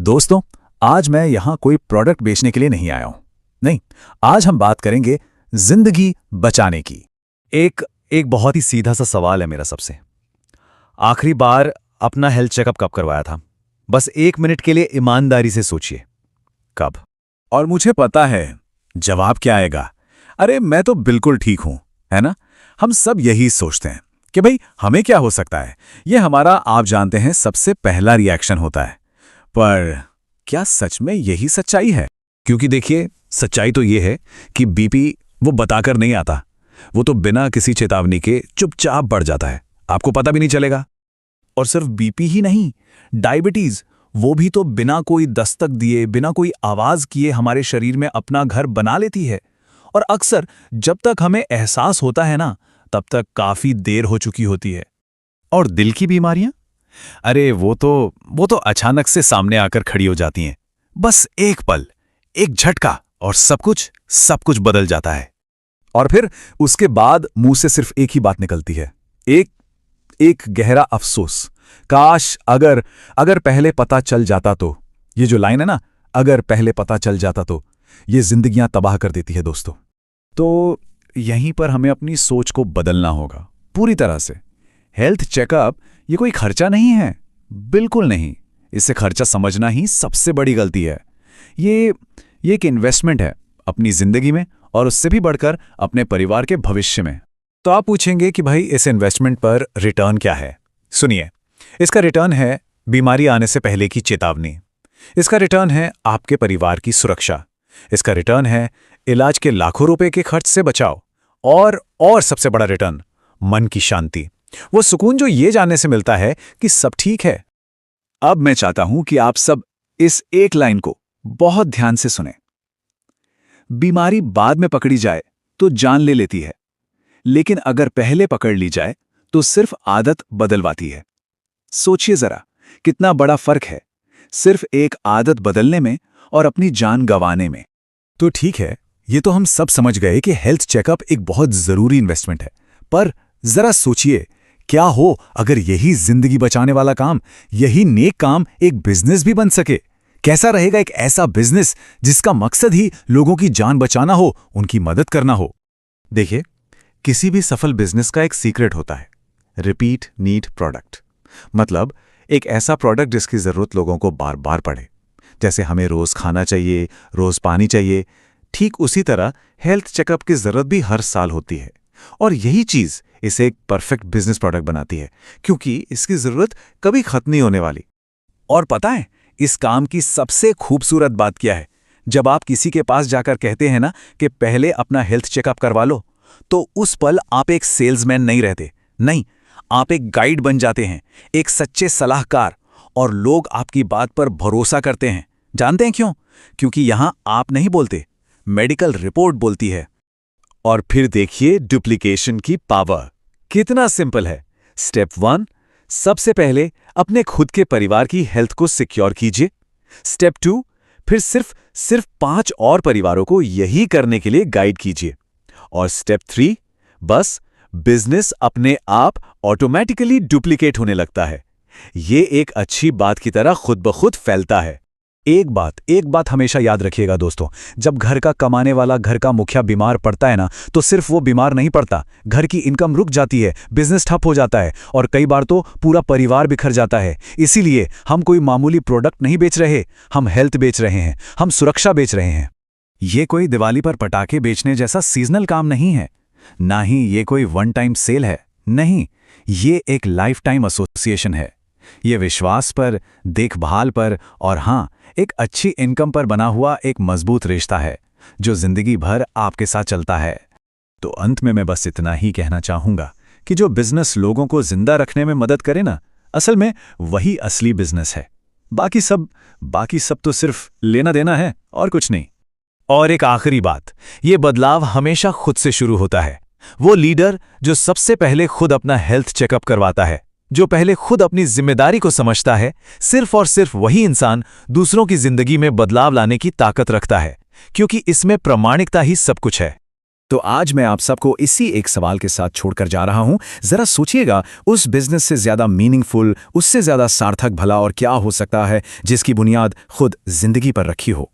दोस्तों, आज मैं यहाँ कोई प्रोडक्ट बेचने के लिए नहीं आया हूँ। नहीं, आज हम बात करेंगे जिंदगी बचाने की। एक एक बहुत ही सीधा सा सवाल है मेरा सबसे। आखिरी बार अपना हेल्थ चेकअप कब करवाया था? बस 1 मिनट के लिए ईमानदारी से सोचिए, कब? और मुझे पता है जवाब क्या आएगा। अरे मैं तो बिल्कुल ठीक हूँ, है ना। हम सब यही सोचते हैं कि भाई हमें क्या हो सकता है। ये हमारा, आप जानते हैं, सबसे पहला रिएक्शन होता है। पर क्या सच में यही सच्चाई है? क्योंकि देखिए, सच्चाई तो ये है कि बीपी वो बताकर नहीं आता, वो तो बिना किसी चेतावनी के चुपचाप बढ़ जाता है, आपको पता भी नहीं चलेगा। और सिर्फ बीपी ही नहीं, डायबिटीज, वो भी तो बिना कोई दस्तक दिए, बिना कोई आवाज किए हमारे शरीर में अपना घर बना लेती है। और अक्सर जब तक हमें एहसास होता है ना, तब तक काफी देर हो चुकी होती है। और दिल की बीमारियां, अरे वो तो अचानक से सामने आकर खड़ी हो जाती हैं। बस एक पल, एक झटका और सब कुछ बदल जाता है। और फिर उसके बाद मुंह से सिर्फ एक ही बात निकलती है, एक गहरा अफसोस। काश अगर पहले पता चल जाता तो। ये जो लाइन है ना, अगर पहले पता चल जाता तो, ये जिंदगियां तबाह कर देती है दोस्तों। तो यहीं पर हमें अपनी सोच को बदलना होगा पूरी तरह से। हेल्थ चेकअप ये कोई खर्चा नहीं है, बिल्कुल नहीं। इससे खर्चा समझना ही सबसे बड़ी गलती है। ये एक इन्वेस्टमेंट है अपनी जिंदगी में, और उससे भी बढ़कर अपने परिवार के भविष्य में। तो आप पूछेंगे कि भाई इस इन्वेस्टमेंट पर रिटर्न क्या है? सुनिए, इसका रिटर्न है बीमारी आने से पहले की चेतावनी। इसका रिटर्न है आपके परिवार की सुरक्षा। इसका रिटर्न है इलाज के लाखों रुपए के खर्च से बचाव। और सबसे बड़ा रिटर्न, मन की शांति, वो सुकून जो ये जानने से मिलता है कि सब ठीक है। अब मैं चाहता हूं कि आप सब इस एक लाइन को बहुत ध्यान से सुनें। बीमारी बाद में पकड़ी जाए तो जान ले लेती है, लेकिन अगर पहले पकड़ ली जाए तो सिर्फ आदत बदलवाती है। सोचिए जरा, कितना बड़ा फर्क है सिर्फ एक आदत बदलने में और अपनी जान गंवाने में। तो ठीक है, ये तो हम सब समझ गए कि हेल्थ चेकअप एक बहुत जरूरी इन्वेस्टमेंट है। पर जरा सोचिए, क्या हो अगर यही जिंदगी बचाने वाला काम, यही नेक काम एक बिजनेस भी बन सके? कैसा रहेगा एक ऐसा बिजनेस जिसका मकसद ही लोगों की जान बचाना हो, उनकी मदद करना हो? देखिए, किसी भी सफल बिजनेस का एक सीक्रेट होता है, रिपीट नीड प्रोडक्ट। मतलब एक ऐसा प्रोडक्ट जिसकी जरूरत लोगों को बार बार पड़े। जैसे हमें रोज खाना चाहिए, रोज पानी चाहिए, ठीक उसी तरह हेल्थ चेकअप की जरूरत भी हर साल होती है। और यही चीज इसे एक परफेक्ट बिजनेस प्रोडक्ट बनाती है, क्योंकि इसकी जरूरत कभी खत्म नहीं होने वाली। और पता है इस काम की सबसे खूबसूरत बात क्या है? जब आप किसी के पास जाकर कहते हैं ना कि पहले अपना हेल्थ चेकअप करवा लो, तो उस पल आप एक सेल्समैन नहीं रहते। नहीं, आप एक गाइड बन जाते हैं, एक सच्चे सलाहकार। और लोग आपकी बात पर भरोसा करते हैं। जानते हैं क्यों? क्योंकि यहां आप नहीं बोलते, मेडिकल रिपोर्ट बोलती है। और फिर देखिए डुप्लीकेशन की पावर कितना सिंपल है। स्टेप 1, सबसे पहले अपने खुद के परिवार की हेल्थ को सिक्योर कीजिए। स्टेप 2, फिर सिर्फ 5 और परिवारों को यही करने के लिए गाइड कीजिए। और स्टेप 3, बस बिजनेस अपने आप ऑटोमेटिकली डुप्लीकेट होने लगता है। ये एक अच्छी बात की तरह खुद ब खुद फैलता है। एक बात हमेशा याद रखिएगा दोस्तों, जब घर का कमाने वाला, घर का मुखिया बीमार पड़ता है ना, तो सिर्फ वो बीमार नहीं पड़ता, घर की इनकम रुक जाती है, बिजनेस ठप हो जाता है, और कई बार तो पूरा परिवार बिखर जाता है। इसीलिए हम कोई मामूली प्रोडक्ट नहीं बेच रहे, हम हेल्थ बेच रहे हैं, हम सुरक्षा बेच रहे हैं। ये कोई दिवाली पर पटाखे बेचने जैसा सीजनल काम नहीं है, ना ही ये कोई वन टाइम सेल है। नहीं, ये एक लाइफ टाइम एसोसिएशन है। ये विश्वास पर, देखभाल पर, और हाँ, एक अच्छी इनकम पर बना हुआ एक मजबूत रिश्ता है जो जिंदगी भर आपके साथ चलता है। तो अंत में मैं बस इतना ही कहना चाहूंगा कि जो बिजनेस लोगों को जिंदा रखने में मदद करे ना, असल में वही असली बिजनेस है। बाकी सब तो सिर्फ लेना देना है और कुछ नहीं। और एक आखिरी बात, ये बदलाव हमेशा खुद से शुरू होता है। वो लीडर जो सबसे पहले खुद अपना हेल्थ चेकअप करवाता है, जो पहले खुद अपनी जिम्मेदारी को समझता है, सिर्फ और सिर्फ वही इंसान दूसरों की जिंदगी में बदलाव लाने की ताकत रखता है, क्योंकि इसमें प्रामाणिकता ही सब कुछ है। तो आज मैं आप सबको इसी एक सवाल के साथ छोड़कर जा रहा हूं। जरा सोचिएगा, उस बिजनेस से ज्यादा मीनिंगफुल, उससे ज्यादा सार्थक भला और क्या हो सकता है जिसकी बुनियाद खुद जिंदगी पर रखी हो।